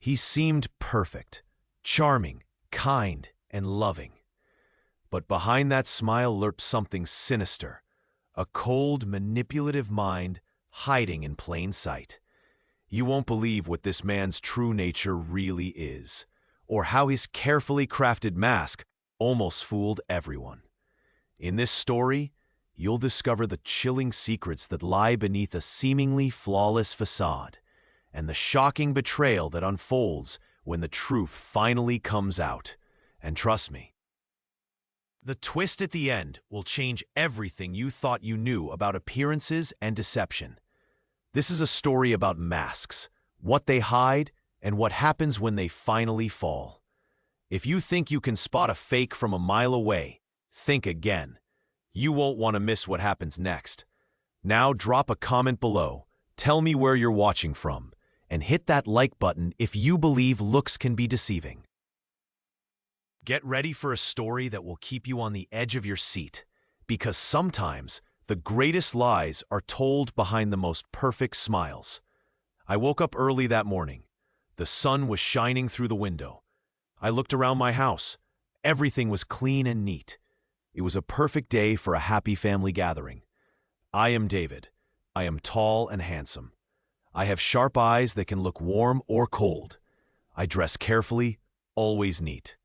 He seemed perfect, charming, kind, and loving. But behind that smile lurked something sinister, a cold, manipulative mind hiding in plain sight. You won't believe what this man's true nature really is, or how his carefully crafted mask almost fooled everyone. In this story, you'll discover the chilling secrets that lie beneath a seemingly flawless facade, and the shocking betrayal that unfolds when the truth finally comes out. And trust me, the twist at the end will change everything you thought you knew about appearances and deception. This is a story about masks, what they hide, and what happens when they finally fall. If you think you can spot a fake from a mile away, think again. You won't want to miss what happens next. Now drop a comment below, tell me where you're watching from, and hit that like button if you believe looks can be deceiving. Get ready for a story that will keep you on the edge of your seat, because sometimes the greatest lies are told behind the most perfect smiles. I woke up early that morning. The sun was shining through the window. I looked around my house. Everything was clean and neat. It was a perfect day for a happy family gathering. I am David. I am tall and handsome. I have sharp eyes that can look warm or cold. I dress carefully, always neat.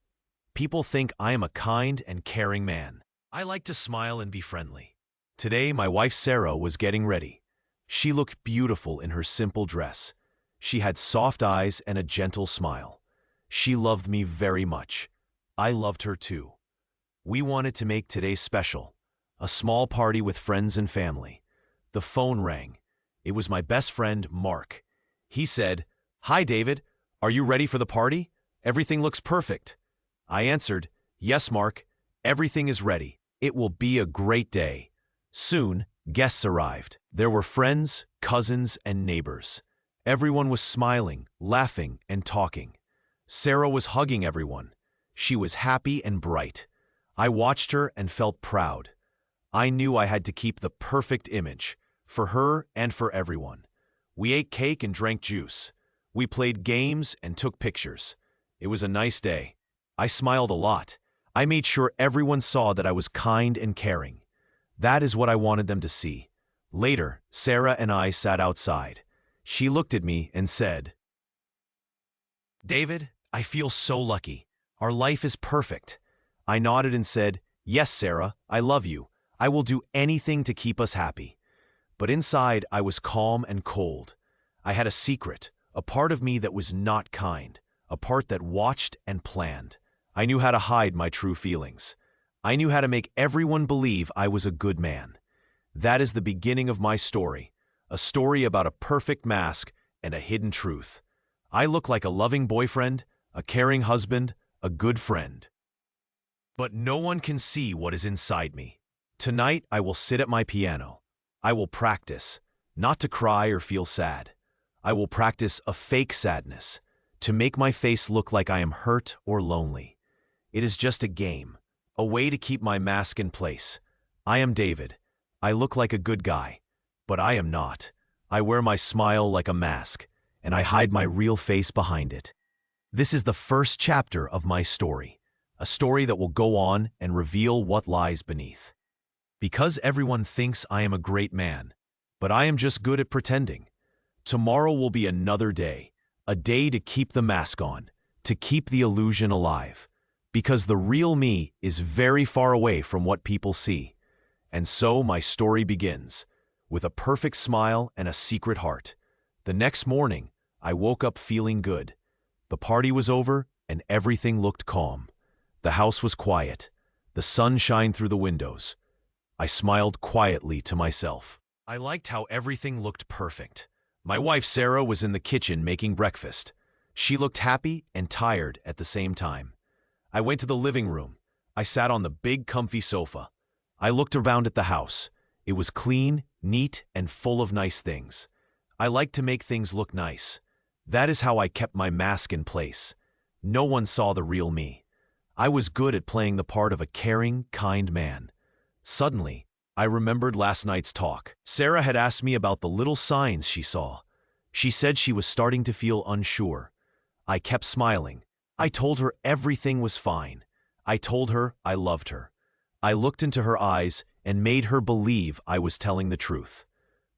People think I am a kind and caring man. I like to smile and be friendly. Today, my wife Sarah was getting ready. She looked beautiful in her simple dress. She had soft eyes and a gentle smile. She loved me very much. I loved her too. We wanted to make today special, a small party with friends and family. The phone rang. It was my best friend, Mark. He said, "Hi, David. Are you ready for the party? Everything looks perfect." I answered, "Yes, Mark. Everything is ready. It will be a great day." Soon, guests arrived. There were friends, cousins, and neighbors. Everyone was smiling, laughing, and talking. Sarah was hugging everyone. She was happy and bright. I watched her and felt proud. I knew I had to keep the perfect image, for her and for everyone. We ate cake and drank juice. We played games and took pictures. It was a nice day. I smiled a lot. I made sure everyone saw that I was kind and caring. That is what I wanted them to see. Later, Sarah and I sat outside. She looked at me and said, "David, I feel so lucky. Our life is perfect." I nodded and said, "Yes, Sarah, I love you. I will do anything to keep us happy." But inside, I was calm and cold. I had a secret, a part of me that was not kind, a part that watched and planned. I knew how to hide my true feelings. I knew how to make everyone believe I was a good man. That is the beginning of my story, a story about a perfect mask and a hidden truth. I look like a loving boyfriend, a caring husband, a good friend. But no one can see what is inside me. Tonight, I will sit at my piano. I will practice, not to cry or feel sad. I will practice a fake sadness, to make my face look like I am hurt or lonely. It is just a game, a way to keep my mask in place. I am David. I look like a good guy, but I am not. I wear my smile like a mask, and I hide my real face behind it. This is the first chapter of my story, a story that will go on and reveal what lies beneath. Because everyone thinks I am a great man, but I am just good at pretending. Tomorrow will be another day, a day to keep the mask on, to keep the illusion alive. Because the real me is very far away from what people see. And so my story begins, with a perfect smile and a secret heart. The next morning, I woke up feeling good. The party was over and everything looked calm. The house was quiet. The sun shined through the windows. I smiled quietly to myself. I liked how everything looked perfect. My wife Sarah was in the kitchen making breakfast. She looked happy and tired at the same time. I went to the living room. I sat on the big comfy sofa. I looked around at the house. It was clean, neat, and full of nice things. I like to make things look nice. That is how I kept my mask in place. No one saw the real me. I was good at playing the part of a caring, kind man. Suddenly, I remembered last night's talk. Sarah had asked me about the little signs she saw. She said she was starting to feel unsure. I kept smiling. I told her everything was fine. I told her I loved her. I looked into her eyes and made her believe I was telling the truth.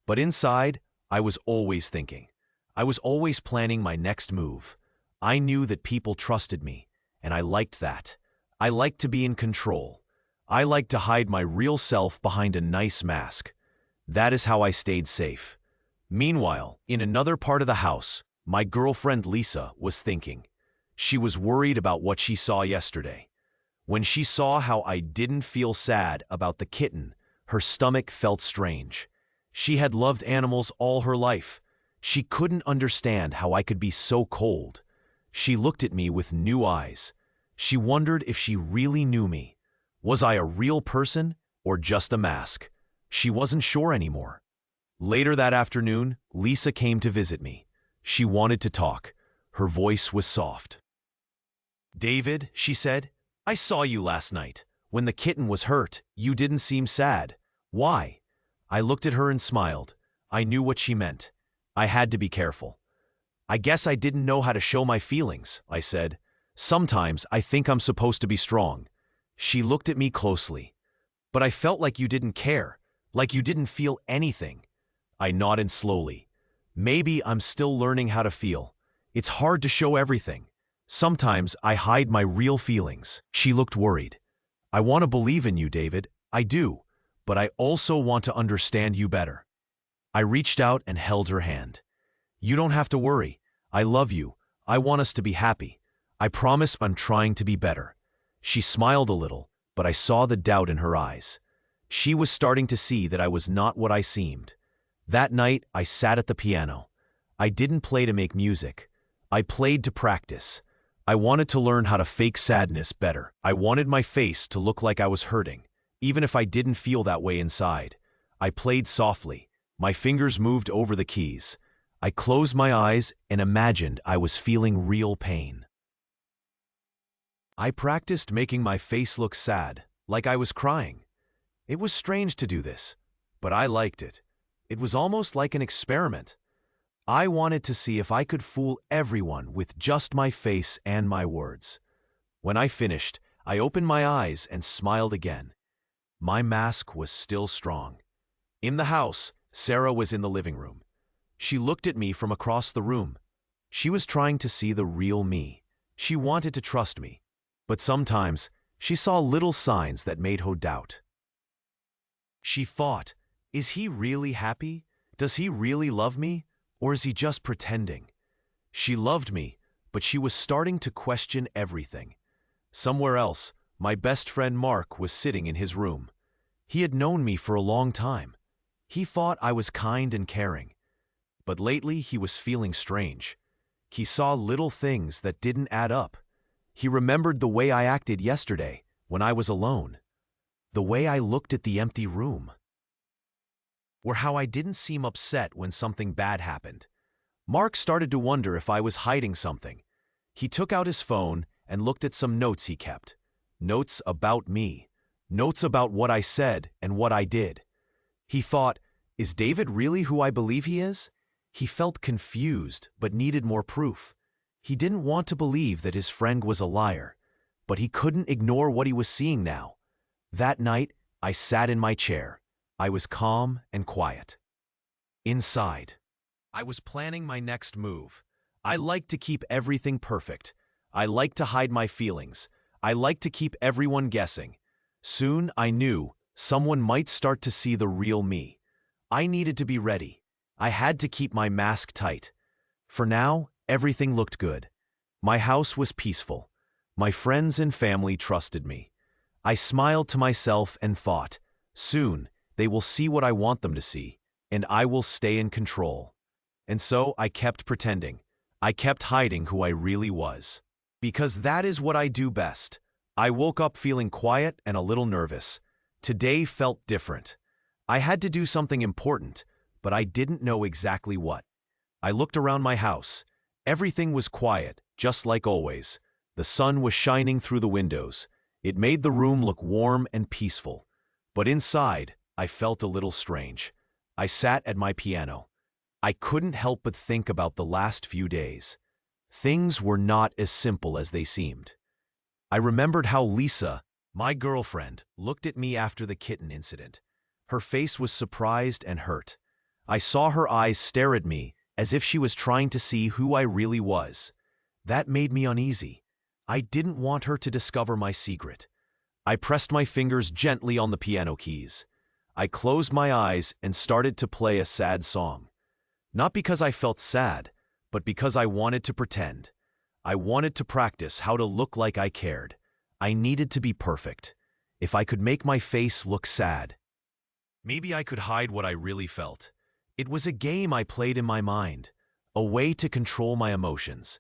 But inside, I was always thinking. I was always planning my next move. I knew that people trusted me, and I liked that. I liked to be in control. I liked to hide my real self behind a nice mask. That is how I stayed safe. Meanwhile, in another part of the house, my girlfriend Lisa was thinking. She was worried about what she saw yesterday. When she saw how I didn't feel sad about the kitten, her stomach felt strange. She had loved animals all her life. She couldn't understand how I could be so cold. She looked at me with new eyes. She wondered if she really knew me. Was I a real person or just a mask? She wasn't sure anymore. Later that afternoon, Lisa came to visit me. She wanted to talk. Her voice was soft. "David," she said, "I saw you last night. When the kitten was hurt, you didn't seem sad. Why?" I looked at her and smiled. I knew what she meant. I had to be careful. "I guess I didn't know how to show my feelings," I said. "Sometimes I think I'm supposed to be strong." She looked at me closely. "But I felt like you didn't care, like you didn't feel anything." I nodded slowly. "Maybe I'm still learning how to feel. It's hard to show everything. Sometimes I hide my real feelings." She looked worried. "I want to believe in you, David. I do. But I also want to understand you better." I reached out and held her hand. "You don't have to worry. I love you. I want us to be happy. I promise I'm trying to be better." She smiled a little, but I saw the doubt in her eyes. She was starting to see that I was not what I seemed. That night, I sat at the piano. I didn't play to make music. I played to practice. I wanted to learn how to fake sadness better. I wanted my face to look like I was hurting, even if I didn't feel that way inside. I played softly. My fingers moved over the keys. I closed my eyes and imagined I was feeling real pain. I practiced making my face look sad, like I was crying. It was strange to do this, but I liked it. It was almost like an experiment. I wanted to see if I could fool everyone with just my face and my words. When I finished, I opened my eyes and smiled again. My mask was still strong. In the house, Sarah was in the living room. She looked at me from across the room. She was trying to see the real me. She wanted to trust me. But sometimes, she saw little signs that made her doubt. She thought, "Is he really happy? Does he really love me? Or is he just pretending?" She loved me, but she was starting to question everything. Somewhere else, my best friend Mark was sitting in his room. He had known me for a long time. He thought I was kind and caring. But lately, he was feeling strange. He saw little things that didn't add up. He remembered the way I acted yesterday, when I was alone. The way I looked at the empty room. Or how I didn't seem upset when something bad happened. Mark started to wonder if I was hiding something. He took out his phone and looked at some notes he kept. Notes about me. Notes about what I said and what I did. He thought, "Is David really who I believe he is?" He felt confused but needed more proof. He didn't want to believe that his friend was a liar, but he couldn't ignore what he was seeing now. That night, I sat in my chair. I was calm and quiet. Inside, I was planning my next move. I like to keep everything perfect. I like to hide my feelings. I like to keep everyone guessing. Soon, I knew someone might start to see the real me. I needed to be ready. I had to keep my mask tight. For now, everything looked good. My house was peaceful. My friends and family trusted me. I smiled to myself and thought, soon they will see what I want them to see, and I will stay in control. And so I kept pretending. I kept hiding who I really was. Because that is what I do best. I woke up feeling quiet and a little nervous. Today felt different. I had to do something important, but I didn't know exactly what. I looked around my house. Everything was quiet, just like always. The sun was shining through the windows. It made the room look warm and peaceful. But inside, I felt a little strange. I sat at my piano. I couldn't help but think about the last few days. things were not as simple as they seemed. I remembered how Lisa, my girlfriend, looked at me after the kitten incident. Her face was surprised and hurt. I saw her eyes stare at me as if she was trying to see who I really was. That made me uneasy. I didn't want her to discover my secret. I pressed my fingers gently on the piano keys. I closed my eyes and started to play a sad song. Not because I felt sad, but because I wanted to pretend. I wanted to practice how to look like I cared. I needed to be perfect. If I could make my face look sad, maybe I could hide what I really felt. It was a game I played in my mind, a way to control my emotions.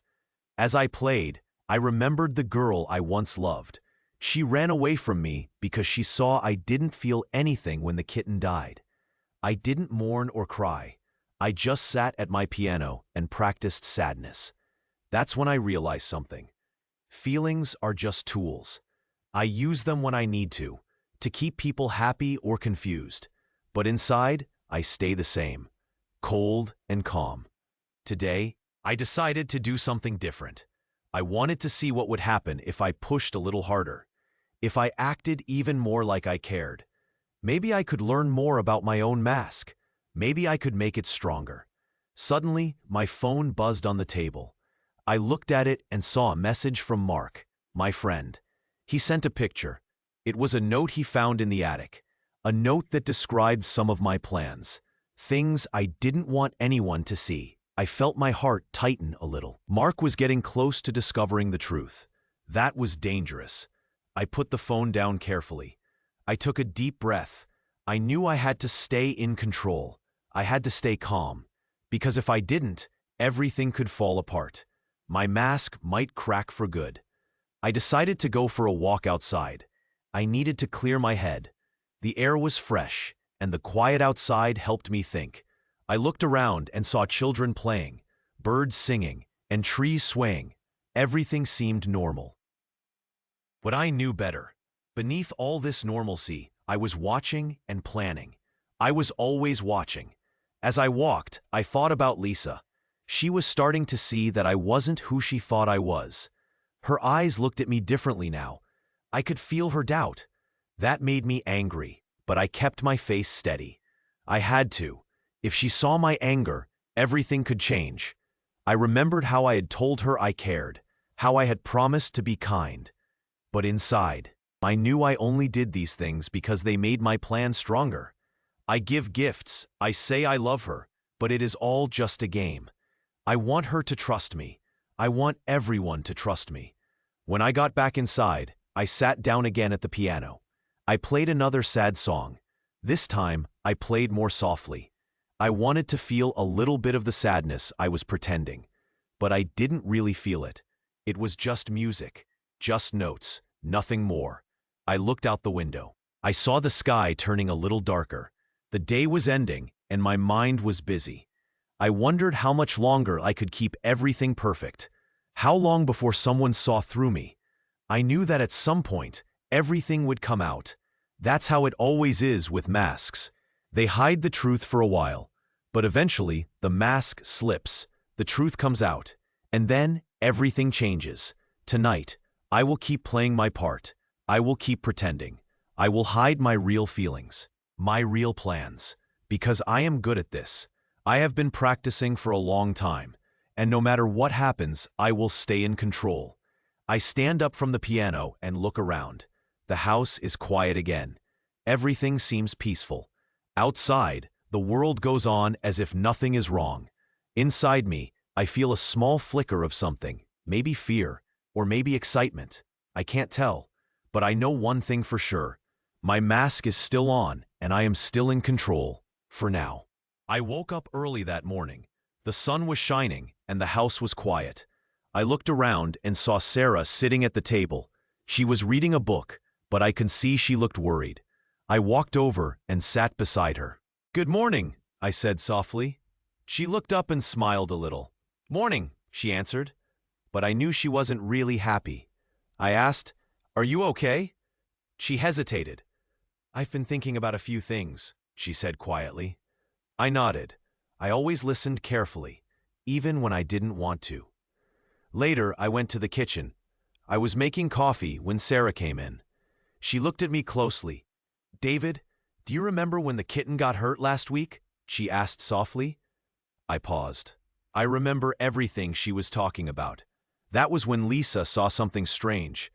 As I played, I remembered the girl I once loved. She ran away from me because she saw I didn't feel anything when the kitten died. I didn't mourn or cry. I just sat at my piano and practiced sadness. That's when I realized something. Feelings are just tools. I use them when I need to keep people happy or confused. But inside, I stay the same, cold and calm. Today, I decided to do something different. I wanted to see what would happen if I pushed a little harder, if I acted even more like I cared. Maybe I could learn more about my own mask. Maybe I could make it stronger. Suddenly, my phone buzzed on the table. I looked at it and saw a message from Mark, my friend. He sent a picture. It was a note he found in the attic, a note that described some of my plans, things I didn't want anyone to see. I felt my heart tighten a little. Mark was getting close to discovering the truth. That was dangerous. I put the phone down carefully. I took a deep breath. I knew I had to stay in control. I had to stay calm, because if I didn't, everything could fall apart. My mask might crack for good. I decided to go for a walk outside. I needed to clear my head. The air was fresh, and the quiet outside helped me think. I looked around and saw children playing, birds singing, and trees swaying. Everything seemed normal. But I knew better. Beneath all this normalcy, I was watching and planning. I was always watching. As I walked, I thought about Lisa. She was starting to see that I wasn't who she thought I was. Her eyes looked at me differently now. I could feel her doubt. That made me angry, but I kept my face steady. I had to. If she saw my anger, everything could change. I remembered how I had told her I cared, how I had promised to be kind. But inside, I knew I only did these things because they made my plan stronger. I give gifts, I say I love her, but it is all just a game. I want her to trust me. I want everyone to trust me. When I got back inside, I sat down again at the piano. I played another sad song. This time, I played more softly. I wanted to feel a little bit of the sadness I was pretending, but I didn't really feel it. It was just music, just notes, nothing more. I looked out the window. I saw the sky turning a little darker. The day was ending, and my mind was busy. I wondered how much longer I could keep everything perfect. How long before someone saw through me? I knew that at some point, everything would come out. That's how it always is with masks. They hide the truth for a while, but eventually the mask slips, the truth comes out, and then everything changes. Tonight, I will keep playing my part. I will keep pretending. I will hide my real feelings, my real plans, because I am good at this. I have been practicing for a long time, and no matter what happens, I will stay in control. I stand up from the piano and look around. The house is quiet again. Everything seems peaceful. Outside, the world goes on as if nothing is wrong. Inside me, I feel a small flicker of something, maybe fear, or maybe excitement. I can't tell, but I know one thing for sure. My mask is still on, and I am still in control, for now. I woke up early that morning. The sun was shining, and the house was quiet. I looked around and saw Sarah sitting at the table. She was reading a book, but I could see she looked worried. I walked over and sat beside her. "Good morning," I said softly. She looked up and smiled a little. "Morning," she answered, but I knew she wasn't really happy. I asked, "Are you okay?" She hesitated. "I've been thinking about a few things," she said quietly. I nodded. I always listened carefully, even when I didn't want to. Later, I went to the kitchen. I was making coffee when Sarah came in. She looked at me closely. "David, do you remember when the kitten got hurt last week?" she asked softly. I paused. I remember everything she was talking about. That was when Lisa saw something strange.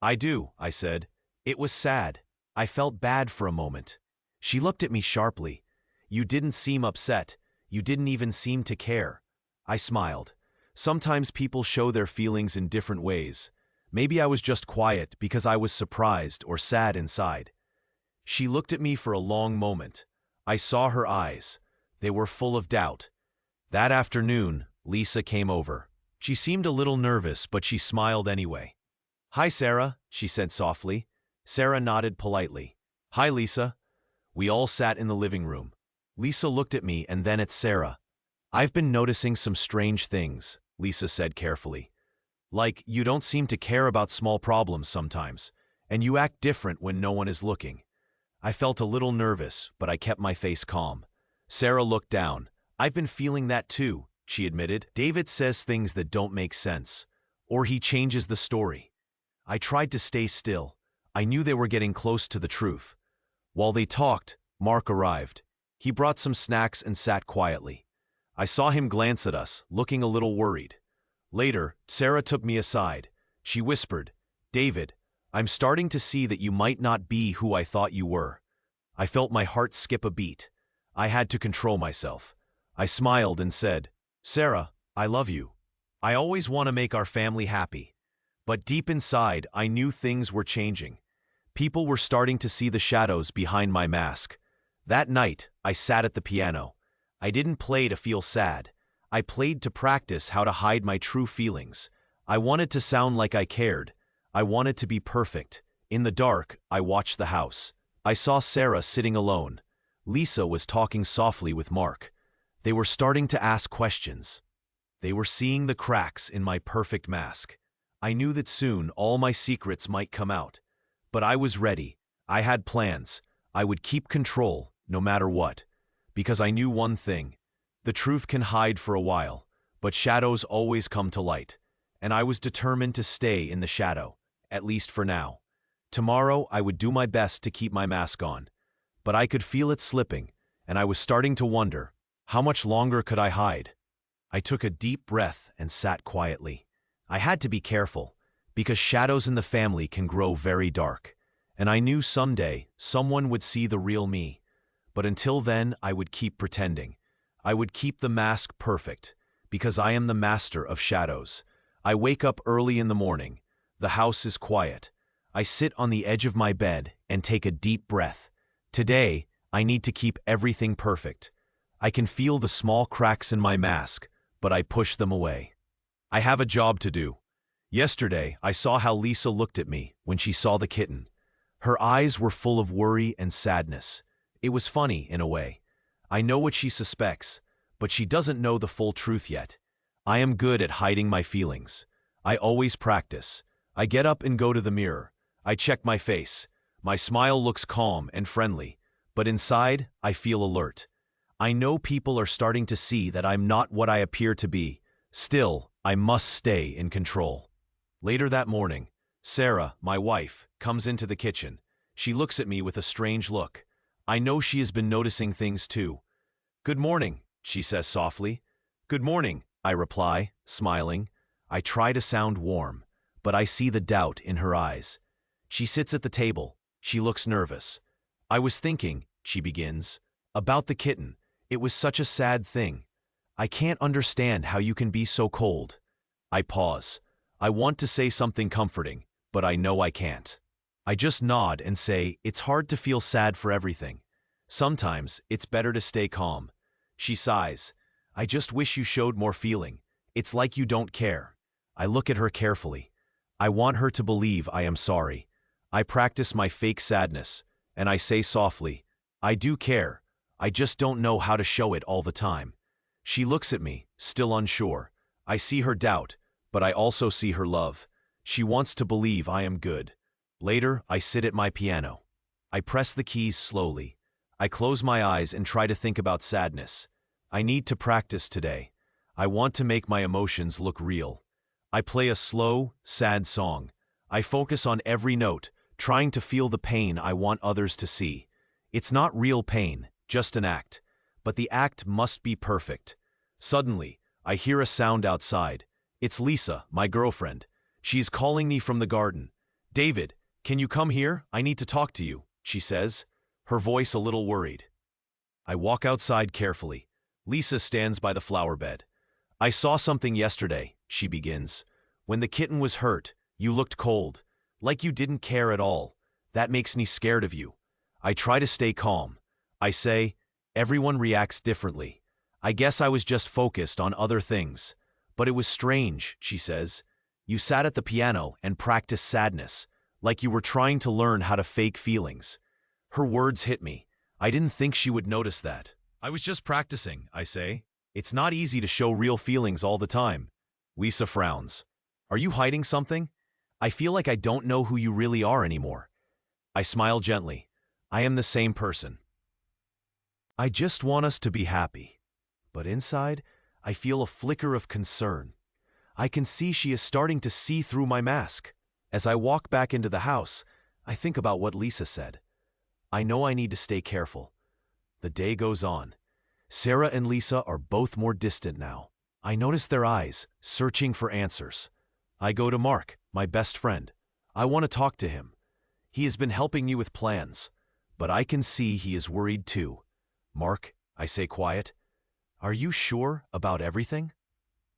"I do," I said. "It was sad. I felt bad for a moment." She looked at me sharply. "You didn't seem upset. You didn't even seem to care." I smiled. Sometimes people show their feelings in different ways. Maybe I was just quiet because I was surprised or sad inside. She looked at me for a long moment. I saw her eyes. They were full of doubt. That afternoon, Lisa came over. She seemed a little nervous, but she smiled anyway. "Hi, Sarah," she said softly. Sarah nodded politely. "Hi, Lisa." We all sat in the living room. Lisa looked at me and then at Sarah. "I've been noticing some strange things," Lisa said carefully. "Like, you don't seem to care about small problems sometimes, and you act different when no one is looking." I felt a little nervous, but I kept my face calm. Sarah looked down. "I've been feeling that too," she admitted. "David says things that don't make sense, or he changes the story." I tried to stay still. I knew they were getting close to the truth. While they talked, Mark arrived. He brought some snacks and sat quietly. I saw him glance at us, looking a little worried. Later, Sarah took me aside. She whispered, "David, I'm starting to see that you might not be who I thought you were." I felt my heart skip a beat. I had to control myself. I smiled and said, "Sarah, I love you. I always want to make our family happy." But deep inside, I knew things were changing. People were starting to see the shadows behind my mask. That night, I sat at the piano. I didn't play to feel sad. I played to practice how to hide my true feelings. I wanted to sound like I cared. I wanted to be perfect. In the dark, I watched the house. I saw Sarah sitting alone. Lisa was talking softly with Mark. They were starting to ask questions. They were seeing the cracks in my perfect mask. I knew that soon all my secrets might come out. But I was ready. I had plans. I would keep control, no matter what. Because I knew one thing. The truth can hide for a while, but shadows always come to light. And I was determined to stay in the shadow, at least for now. Tomorrow, I would do my best to keep my mask on. But I could feel it slipping, and I was starting to wonder, how much longer could I hide? I took a deep breath and sat quietly. I had to be careful, because shadows in the family can grow very dark. And I knew someday someone would see the real me. But until then, I would keep pretending. I would keep the mask perfect, because I am the master of shadows. I wake up early in the morning. The house is quiet. I sit on the edge of my bed and take a deep breath. Today, I need to keep everything perfect. I can feel the small cracks in my mask, but I push them away. I have a job to do. Yesterday, I saw how Lisa looked at me when she saw the kitten. Her eyes were full of worry and sadness. It was funny, in a way. I know what she suspects, but she doesn't know the full truth yet. I am good at hiding my feelings. I always practice. I get up and go to the mirror. I check my face. My smile looks calm and friendly, but inside, I feel alert. I know people are starting to see that I'm not what I appear to be. Still, I must stay in control. Later that morning, Sarah, my wife, comes into the kitchen. She looks at me with a strange look. I know she has been noticing things too. "Good morning," she says softly. "Good morning," I reply, smiling. I try to sound warm, but I see the doubt in her eyes. She sits at the table. She looks nervous. "I was thinking," she begins, "about the kitten. It was such a sad thing. I can't understand how you can be so cold." I pause. I want to say something comforting, but I know I can't. I just nod and say, "It's hard to feel sad for everything. Sometimes it's better to stay calm." She sighs. "I just wish you showed more feeling. It's like you don't care." I look at her carefully. I want her to believe I am sorry. I practice my fake sadness, and I say softly, "I do care. I just don't know how to show it all the time." She looks at me, still unsure. I see her doubt, but I also see her love. She wants to believe I am good. Later, I sit at my piano. I press the keys slowly. I close my eyes and try to think about sadness. I need to practice today. I want to make my emotions look real. I play a slow, sad song. I focus on every note, trying to feel the pain I want others to see. It's not real pain, just an act. But the act must be perfect. Suddenly, I hear a sound outside. It's Lisa, my girlfriend. She's calling me from the garden. "David, can you come here? I need to talk to you," she says, her voice a little worried. I walk outside carefully. Lisa stands by the flower bed. "I saw something yesterday," she begins. "When the kitten was hurt, you looked cold, like you didn't care at all. That makes me scared of you." I try to stay calm. I say, "Everyone reacts differently. I guess I was just focused on other things." "But it was strange," she says. "You sat at the piano and practiced sadness, like you were trying to learn how to fake feelings." Her words hit me. I didn't think she would notice that. "I was just practicing," I say. "It's not easy to show real feelings all the time." Lisa frowns. "Are you hiding something? I feel like I don't know who you really are anymore." I smile gently. "I am the same person. I just want us to be happy." But inside, I feel a flicker of concern. I can see she is starting to see through my mask. As I walk back into the house, I think about what Lisa said. I know I need to stay careful. The day goes on. Sarah and Lisa are both more distant now. I notice their eyes, searching for answers. I go to Mark, my best friend. I want to talk to him. He has been helping me with plans, but I can see he is worried too. "Mark," I say quiet, "are you sure about everything?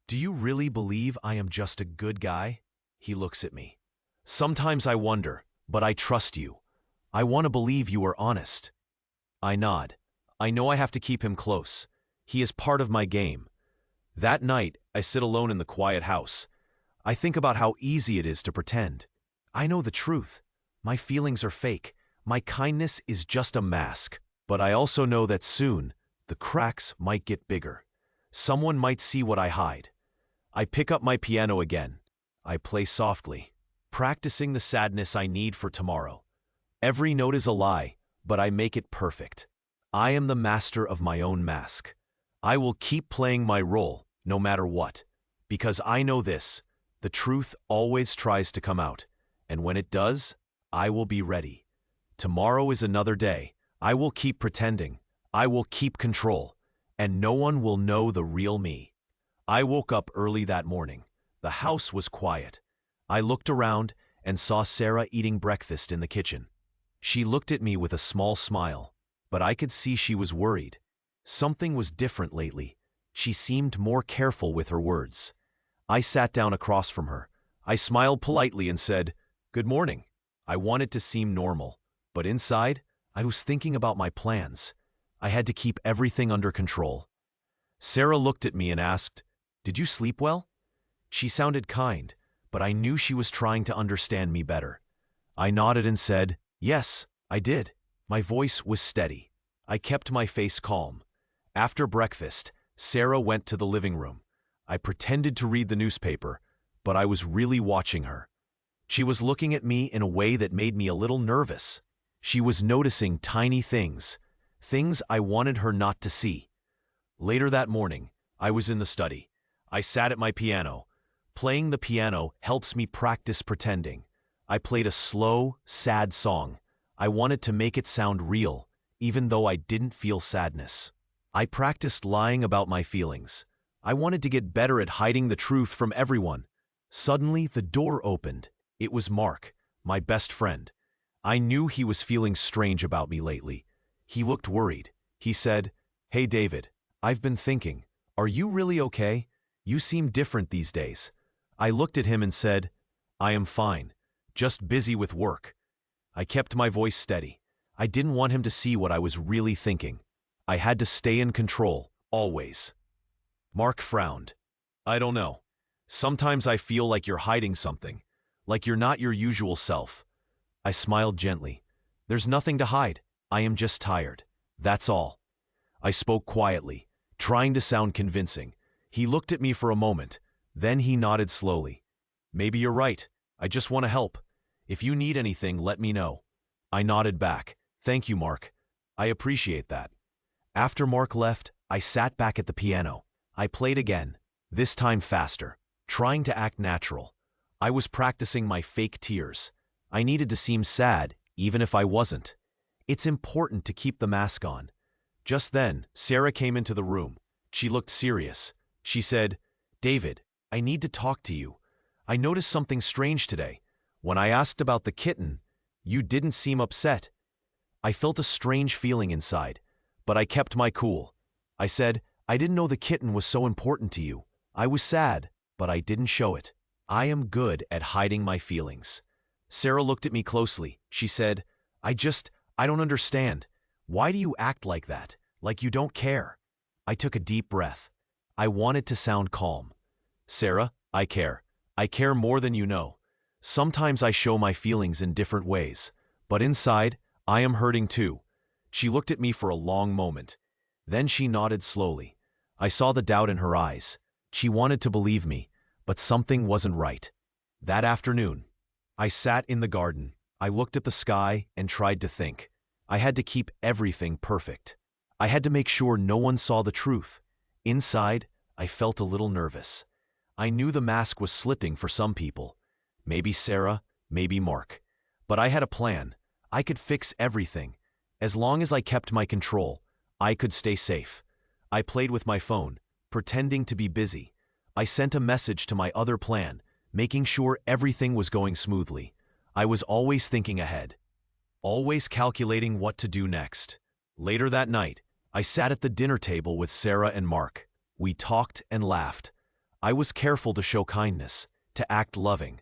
Do you really believe I am just a good guy?" He looks at me. "Sometimes I wonder, but I trust you. I want to believe you are honest." I nod. I know I have to keep him close. He is part of my game. That night, I sit alone in the quiet house. I think about how easy it is to pretend. I know the truth. My feelings are fake. My kindness is just a mask. But I also know that soon, the cracks might get bigger. Someone might see what I hide. I pick up my piano again. I play softly, practicing the sadness I need for tomorrow. Every note is a lie, but I make it perfect. I am the master of my own mask. I will keep playing my role, no matter what. Because I know this, the truth always tries to come out. And when it does, I will be ready. Tomorrow is another day. I will keep pretending. I will keep control. And no one will know the real me. I woke up early that morning. The house was quiet. I looked around and saw Sarah eating breakfast in the kitchen. She looked at me with a small smile, but I could see she was worried. Something was different lately. She seemed more careful with her words. I sat down across from her. I smiled politely and said, "Good morning." I wanted to seem normal, but inside, I was thinking about my plans. I had to keep everything under control. Sarah looked at me and asked, "Did you sleep well?" She sounded kind, but I knew she was trying to understand me better. I nodded and said, "Yes, I did." My voice was steady. I kept my face calm. After breakfast, Sarah went to the living room. I pretended to read the newspaper, but I was really watching her. She was looking at me in a way that made me a little nervous. She was noticing tiny things, things I wanted her not to see. Later that morning, I was in the study. I sat at my piano. Playing the piano helps me practice pretending. I played a slow, sad song. I wanted to make it sound real, even though I didn't feel sadness. I practiced lying about my feelings. I wanted to get better at hiding the truth from everyone. Suddenly, the door opened. It was Mark, my best friend. I knew he was feeling strange about me lately. He looked worried. He said, "Hey David, I've been thinking, are you really okay? You seem different these days." I looked at him and said, "I am fine, just busy with work." I kept my voice steady. I didn't want him to see what I was really thinking. I had to stay in control, always. Mark frowned. "I don't know. Sometimes I feel like you're hiding something, like you're not your usual self." I smiled gently. "There's nothing to hide. I am just tired. That's all." I spoke quietly, trying to sound convincing. He looked at me for a moment. Then he nodded slowly. "Maybe you're right. I just want to help. If you need anything, let me know." I nodded back. "Thank you, Mark. I appreciate that." After Mark left, I sat back at the piano. I played again, this time faster, trying to act natural. I was practicing my fake tears. I needed to seem sad, even if I wasn't. It's important to keep the mask on. Just then, Sarah came into the room. She looked serious. She said, "David, I need to talk to you. I noticed something strange today. When I asked about the kitten, you didn't seem upset." I felt a strange feeling inside, but I kept my cool. I said, "I didn't know the kitten was so important to you. I was sad, but I didn't show it. I am good at hiding my feelings." Sarah looked at me closely. She said, I don't understand. Why do you act like that? Like you don't care?" I took a deep breath. I wanted to sound calm. "Sarah, I care. I care more than you know. Sometimes I show my feelings in different ways, but inside, I am hurting too." She looked at me for a long moment. Then she nodded slowly. I saw the doubt in her eyes. She wanted to believe me, but something wasn't right. That afternoon, I sat in the garden. I looked at the sky and tried to think. I had to keep everything perfect. I had to make sure no one saw the truth. Inside, I felt a little nervous. I knew the mask was slipping for some people. Maybe Sarah, maybe Mark. But I had a plan. I could fix everything. As long as I kept my control, I could stay safe. I played with my phone, pretending to be busy. I sent a message to my other plan, making sure everything was going smoothly. I was always thinking ahead, always calculating what to do next. Later that night, I sat at the dinner table with Sarah and Mark. We talked and laughed. I was careful to show kindness, to act loving.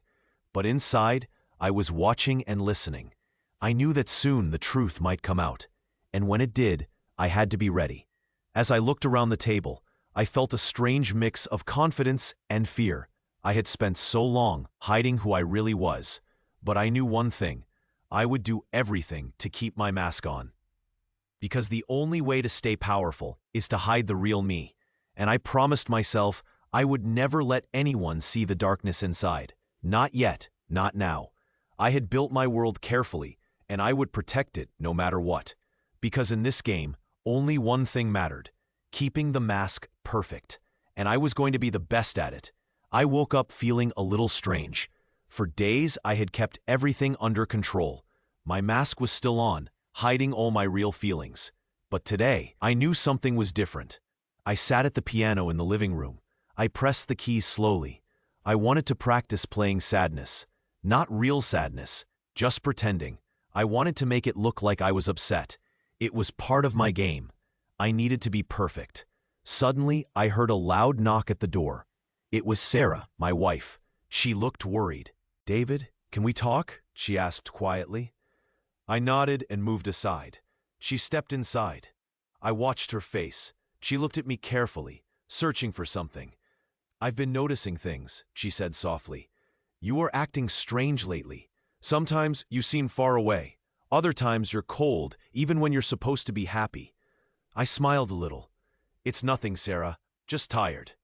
But inside, I was watching and listening. I knew that soon the truth might come out. And when it did, I had to be ready. As I looked around the table, I felt a strange mix of confidence and fear. I had spent so long hiding who I really was. But I knew one thing. I would do everything to keep my mask on. Because the only way to stay powerful is to hide the real me. And I promised myself I would never let anyone see the darkness inside. Not yet, not now. I had built my world carefully, and I would protect it no matter what. Because in this game, only one thing mattered: keeping the mask perfect. And I was going to be the best at it. I woke up feeling a little strange. For days, I had kept everything under control. My mask was still on, hiding all my real feelings. But today, I knew something was different. I sat at the piano in the living room. I pressed the keys slowly. I wanted to practice playing sadness. Not real sadness, just pretending. I wanted to make it look like I was upset. It was part of my game. I needed to be perfect. Suddenly, I heard a loud knock at the door. It was Sarah, my wife. She looked worried. "David, can we talk?" she asked quietly. I nodded and moved aside. She stepped inside. I watched her face. She looked at me carefully, searching for something. "I've been noticing things," she said softly. "You are acting strange lately. Sometimes you seem far away. Other times you're cold, even when you're supposed to be happy." I smiled a little. "It's nothing, Sarah, just tired."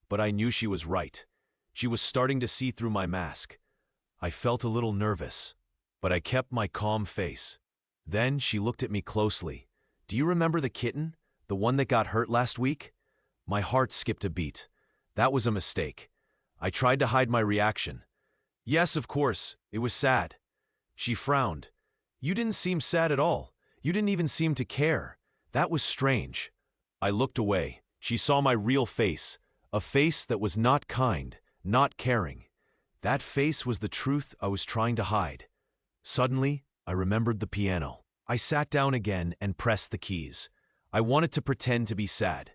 But I knew she was right. She was starting to see through my mask. I felt a little nervous, but I kept my calm face. Then she looked at me closely. "Do you remember the kitten? The one that got hurt last week?" My heart skipped a beat. That was a mistake. I tried to hide my reaction. "Yes, of course. It was sad." She frowned. "You didn't seem sad at all. You didn't even seem to care. That was strange." I looked away. She saw my real face, a face that was not kind, not caring. That face was the truth I was trying to hide. Suddenly, I remembered the piano. I sat down again and pressed the keys. I wanted to pretend to be sad.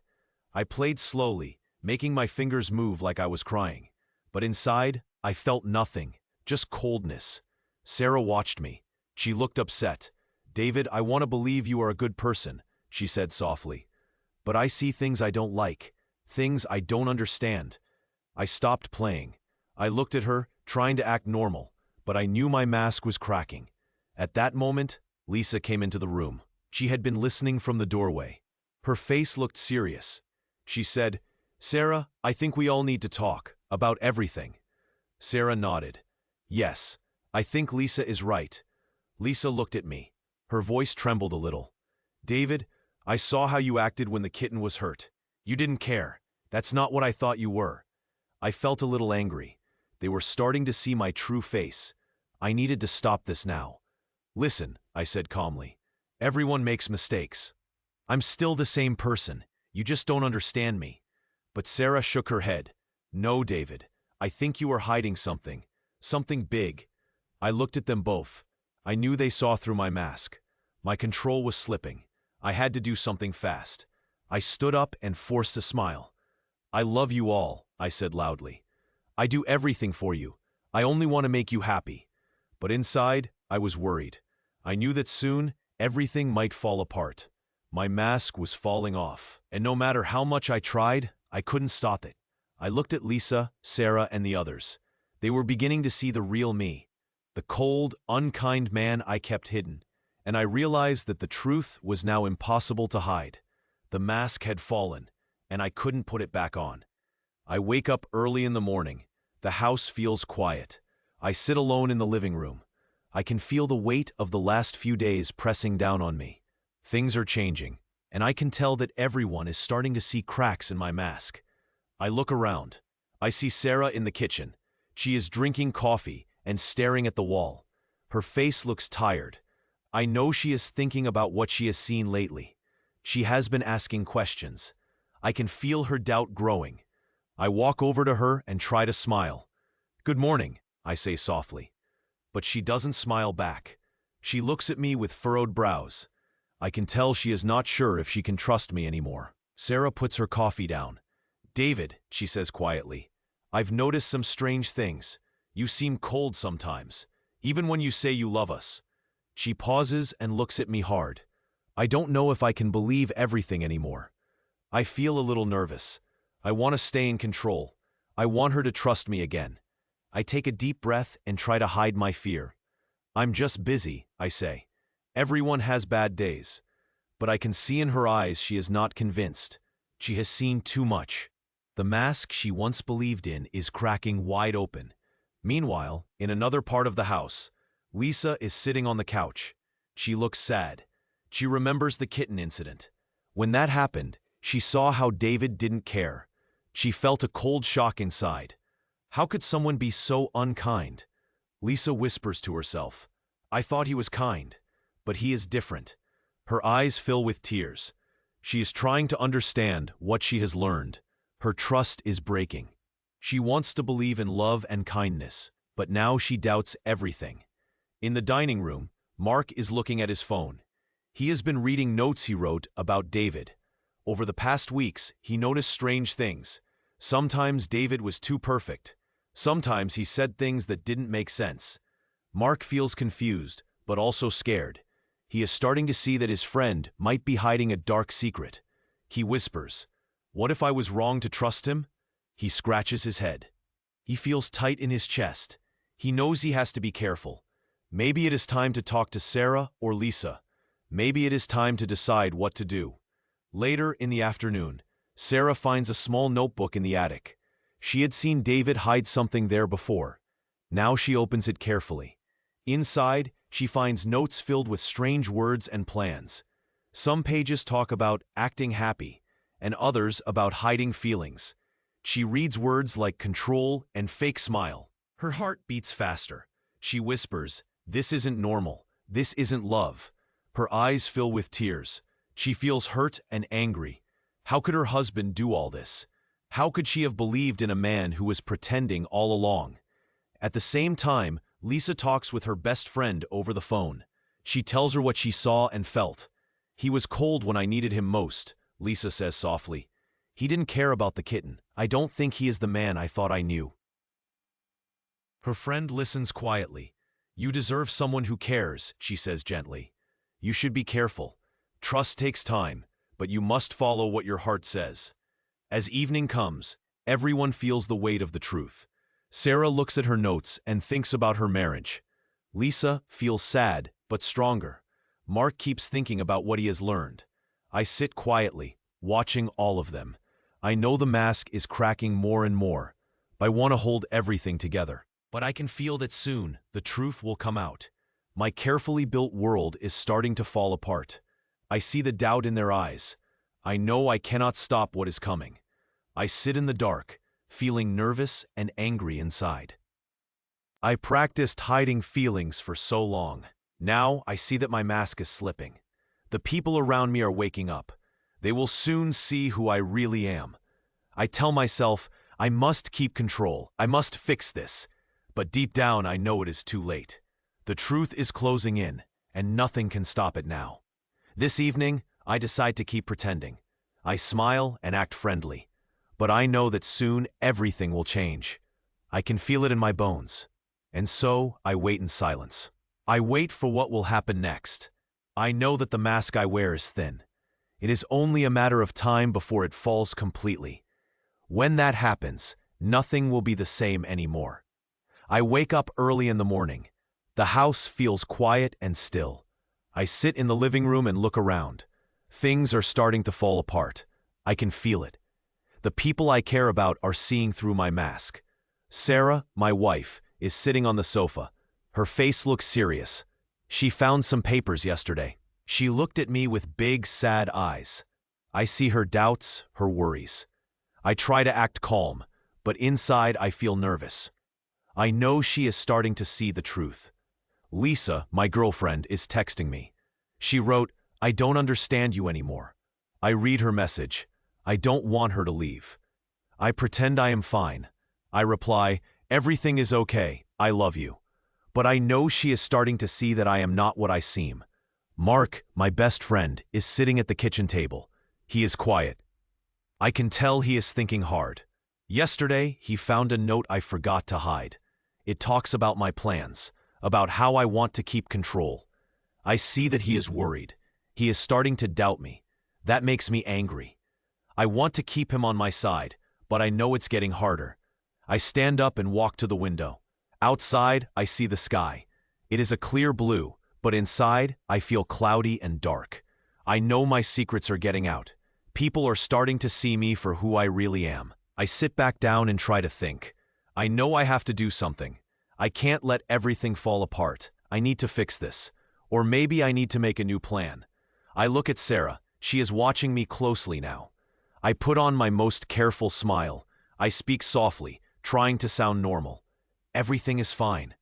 I played slowly, making my fingers move like I was crying. But inside, I felt nothing, just coldness. Sarah watched me. She looked upset. "David, I want to believe you are a good person," she said softly. "But I see things I don't like, things I don't understand." I stopped playing. I looked at her, trying to act normal, but I knew my mask was cracking. At that moment, Lisa came into the room. She had been listening from the doorway. Her face looked serious. She said, "Sarah, I think we all need to talk, about everything." Sarah nodded. "Yes, I think Lisa is right." Lisa looked at me. Her voice trembled a little. "David, I saw how you acted when the kitten was hurt. You didn't care. That's not what I thought you were." I felt a little angry. They were starting to see my true face. I needed to stop this now. Listen, I said calmly. Everyone makes mistakes. I'm still the same person. You just don't understand me. But Sarah shook her head. No, David. I think you are hiding something. Something big. I looked at them both. I knew they saw through my mask. My control was slipping. I had to do something fast. I stood up and forced a smile. I love you all, I said loudly. I do everything for you. I only want to make you happy. But inside, I was worried. I knew that soon, everything might fall apart. My mask was falling off, and no matter how much I tried, I couldn't stop it. I looked at Lisa, Sarah, and the others. They were beginning to see the real me, the cold, unkind man I kept hidden, and I realized that the truth was now impossible to hide. The mask had fallen, and I couldn't put it back on. I wake up early in the morning. The house feels quiet. I sit alone in the living room. I can feel the weight of the last few days pressing down on me. Things are changing, and I can tell that everyone is starting to see cracks in my mask. I look around. I see Sarah in the kitchen. She is drinking coffee and staring at the wall. Her face looks tired. I know she is thinking about what she has seen lately. She has been asking questions. I can feel her doubt growing. I walk over to her and try to smile. "Good morning," I say softly. But she doesn't smile back. She looks at me with furrowed brows. I can tell she is not sure if she can trust me anymore. Sarah puts her coffee down. "David," she says quietly, "I've noticed some strange things. You seem cold sometimes, even when you say you love us." She pauses and looks at me hard. I don't know if I can believe everything anymore. I feel a little nervous. I want to stay in control. I want her to trust me again. I take a deep breath and try to hide my fear. "I'm just busy," I say. "Everyone has bad days." But I can see in her eyes she is not convinced. She has seen too much. The mask she once believed in is cracking wide open. Meanwhile, in another part of the house, Lisa is sitting on the couch. She looks sad. She remembers the Kitten incident. When that happened, she saw how David didn't care. She felt a cold shock inside. How could someone be so unkind? Lisa whispers to herself, "I thought he was kind, but he is different." Her eyes fill with tears. She is trying to understand what she has learned. Her trust is breaking. She wants to believe in love and kindness, but now she doubts everything. In the dining room, Mark is looking at his phone. He has been reading notes he wrote about David. Over the past weeks, he noticed strange things. Sometimes David was too perfect. Sometimes he said things that didn't make sense. Mark feels confused, but also scared. He is starting to see that his friend might be hiding a dark secret. He whispers, "What if I was wrong to trust him?" He scratches his head. He feels tight in his chest. He knows he has to be careful. Maybe it is time to talk to Sarah or Lisa. Maybe it is time to decide what to do. Later in the afternoon, Sarah finds a small notebook in the attic. She had seen David hide something there before. Now she opens it carefully. Inside, she finds notes filled with strange words and plans. Some pages talk about acting happy, and others about hiding feelings. She reads words like control and fake smile. Her heart beats faster. She whispers, "This isn't normal. This isn't love." Her eyes fill with tears. She feels hurt and angry. How could her husband do all this? How could she have believed in a man who was pretending all along? At the same time, Lisa talks with her best friend over the phone. She tells her what she saw and felt. "He was cold when I needed him most," Lisa says softly. "He didn't care about the kitten. I don't think he is the man I thought I knew." Her friend listens quietly. "You deserve someone who cares," she says gently. "You should be careful. Trust takes time, but you must follow what your heart says." As evening comes, everyone feels the weight of the truth. Sarah looks at her notes and thinks about her marriage. Lisa feels sad, but stronger. Mark keeps thinking about what he has learned. I sit quietly, watching all of them. I know the mask is cracking more and more. I want to hold everything together. But I can feel that soon the truth will come out. My carefully built world is starting to fall apart. I see the doubt in their eyes. I know I cannot stop what is coming. I sit in the dark, feeling nervous and angry inside. I practiced hiding feelings for so long. Now I see that my mask is slipping. The people around me are waking up. They will soon see who I really am. I tell myself, I must keep control. I must fix this. But deep down, I know it is too late. The truth is closing in, and nothing can stop it now. This evening, I decide to keep pretending. I smile and act friendly. But I know that soon everything will change. I can feel it in my bones. And so, I wait in silence. I wait for what will happen next. I know that the mask I wear is thin. It is only a matter of time before it falls completely. When that happens, nothing will be the same anymore. I wake up early in the morning. The house feels quiet and still. I sit in the living room and look around. Things are starting to fall apart. I can feel it. The people I care about are seeing through my mask. Sarah, my wife, is sitting on the sofa. Her face looks serious. She found some papers yesterday. She looked at me with big, sad eyes. I see her doubts, her worries. I try to act calm, but inside I feel nervous. I know she is starting to see the truth. Lisa, my girlfriend, is texting me. She wrote, "I don't understand you anymore." I read her message. I don't want her to leave. I pretend I am fine. I reply, "Everything is okay. I love you." But I know she is starting to see that I am not what I seem. Mark, my best friend, is sitting at the kitchen table. He is quiet. I can tell he is thinking hard. Yesterday, he found a note I forgot to hide. It talks about my plans, about how I want to keep control. I see that he is worried. He is starting to doubt me. That makes me angry. I want to keep him on my side, but I know it's getting harder. I stand up and walk to the window. Outside, I see the sky. It is a clear blue, but inside, I feel cloudy and dark. I know my secrets are getting out. People are starting to see me for who I really am. I sit back down and try to think. I know I have to do something. I can't let everything fall apart. I need to fix this. Or maybe I need to make a new plan. I look at Sarah. She is watching me closely now. I put on my most careful smile. I speak softly, trying to sound normal. "Everything is fine,"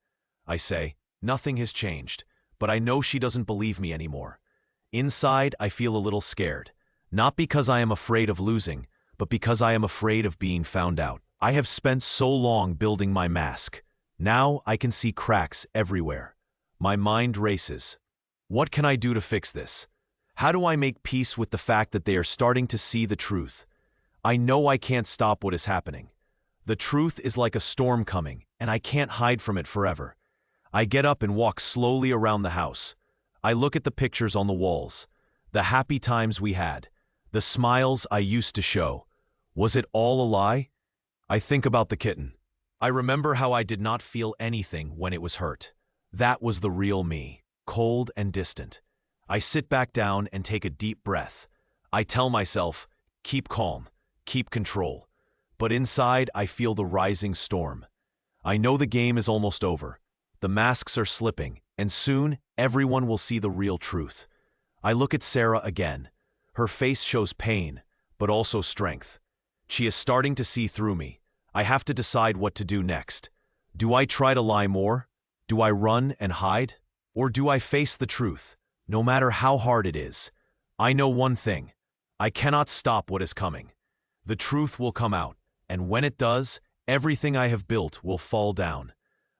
I say. Nothing has changed, but I know she doesn't believe me anymore. Inside, I feel a little scared. Not because I am afraid of losing, but because I am afraid of being found out. I have spent so long building my mask. Now I can see cracks everywhere. My mind races. What can I do to fix this? How do I make peace with the fact that they are starting to see the truth? I know I can't stop what is happening. The truth is like a storm coming, and I can't hide from it forever. I get up and walk slowly around the house. I look at the pictures on the walls, the happy times we had, the smiles I used to show. Was it all a lie? I think about the kitten. I remember how I did not feel anything when it was hurt. That was the real me, cold and distant. I sit back down and take a deep breath. I tell myself, keep calm, keep control. But inside, I feel the rising storm. I know the game is almost over. The masks are slipping, and soon everyone will see the real truth. I look at Sarah again. Her face shows pain, but also strength. She is starting to see through me. I have to decide what to do next. Do I try to lie more? Do I run and hide? Or do I face the truth, no matter how hard it is? I know one thing. I cannot stop what is coming. The truth will come out, and when it does, everything I have built will fall down.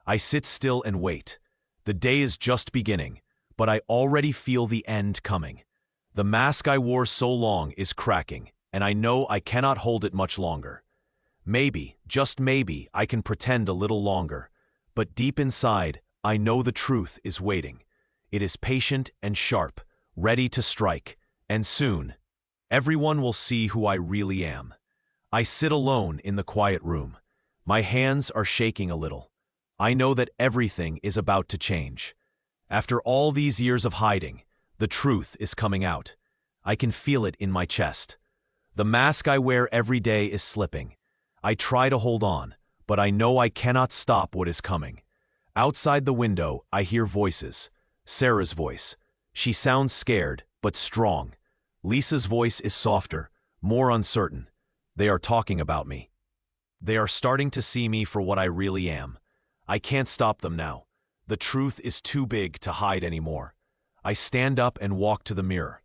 I sit still and wait. The day is just beginning, but I already feel the end coming. The mask I wore so long is cracking, and I know I cannot hold it much longer. Maybe, just maybe, I can pretend a little longer. But deep inside, I know the truth is waiting. It is patient and sharp, ready to strike, and soon, everyone will see who I really am. I sit alone in the quiet room. My hands are shaking a little. I know that everything is about to change. After all these years of hiding, the truth is coming out. I can feel it in my chest. The mask I wear every day is slipping. I try to hold on, but I know I cannot stop what is coming. Outside the window, I hear voices. Sarah's voice. She sounds scared, but strong. Lisa's voice is softer, more uncertain. They are talking about me. They are starting to see me for what I really am. I can't stop them now. The truth is too big to hide anymore. I stand up and walk to the mirror.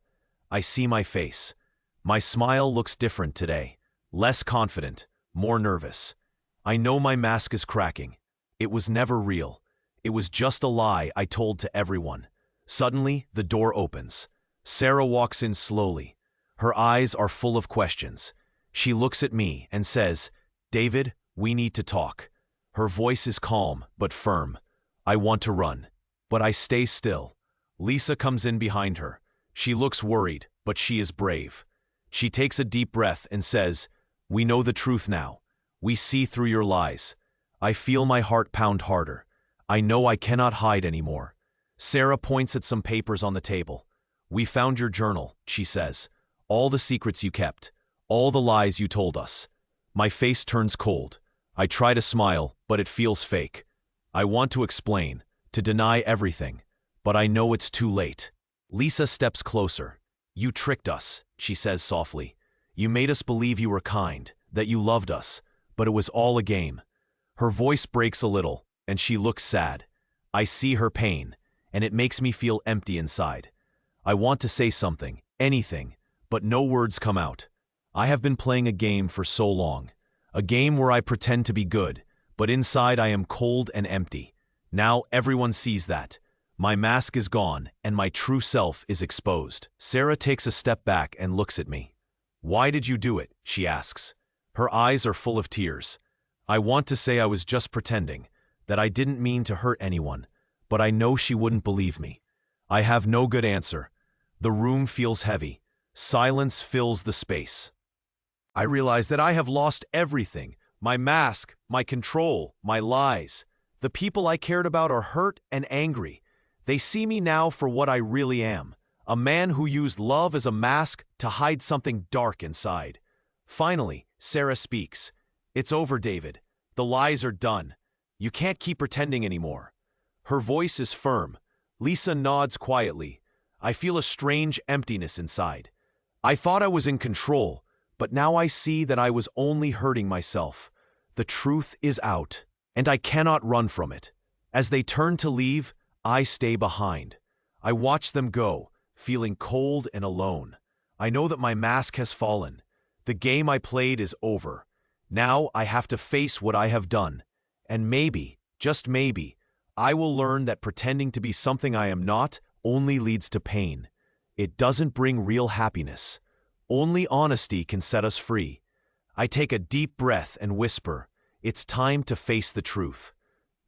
I see my face. My smile looks different today. Less confident, more nervous. I know my mask is cracking. It was never real. It was just a lie I told to everyone. Suddenly, the door opens. Sarah walks in slowly. Her eyes are full of questions. She looks at me and says, "David, we need to talk." Her voice is calm but firm. I want to run, but I stay still. Lisa comes in behind her. She looks worried, but she is brave. She takes a deep breath and says, "We know the truth now. We see through your lies." I feel my heart pound harder. I know I cannot hide anymore. Sarah points at some papers on the table. "We found your journal," she says. "All the secrets you kept. All the lies you told us." My face turns cold. I try to smile, but it feels fake. I want to explain, to deny everything, but I know it's too late. Lisa steps closer. "You tricked us," she says softly. "You made us believe you were kind, that you loved us, but it was all a game." Her voice breaks a little, and she looks sad. I see her pain, and it makes me feel empty inside. I want to say something, anything, but no words come out. I have been playing a game for so long. A game where I pretend to be good, but inside I am cold and empty. Now everyone sees that. My mask is gone, and my true self is exposed. Sarah takes a step back and looks at me. "Why did you do it?" she asks. Her eyes are full of tears. I want to say I was just pretending, that I didn't mean to hurt anyone, but I know she wouldn't believe me. I have no good answer. The room feels heavy. Silence fills the space. I realize that I have lost everything. My mask, my control, my lies. The people I cared about are hurt and angry. They see me now for what I really am, a man who used love as a mask to hide something dark inside. Finally, Sarah speaks. "It's over, David. The lies are done. You can't keep pretending anymore." Her voice is firm. Lisa nods quietly. I feel a strange emptiness inside. I thought I was in control, but now I see that I was only hurting myself. The truth is out, and I cannot run from it. As they turn to leave, I stay behind. I watch them go, feeling cold and alone. I know that my mask has fallen. The game I played is over. Now I have to face what I have done. And maybe, just maybe, I will learn that pretending to be something I am not only leads to pain. It doesn't bring real happiness. Only honesty can set us free. I take a deep breath and whisper, "It's time to face the truth."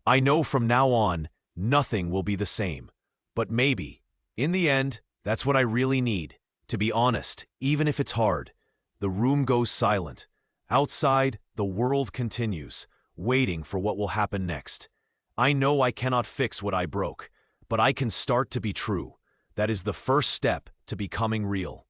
I know from now on, nothing will be the same. But maybe, in the end, that's what I really need, to be honest, even if it's hard. The room goes silent. Outside, the world continues, waiting for what will happen next. I know I cannot fix what I broke, but I can start to be true. That is the first step to becoming real.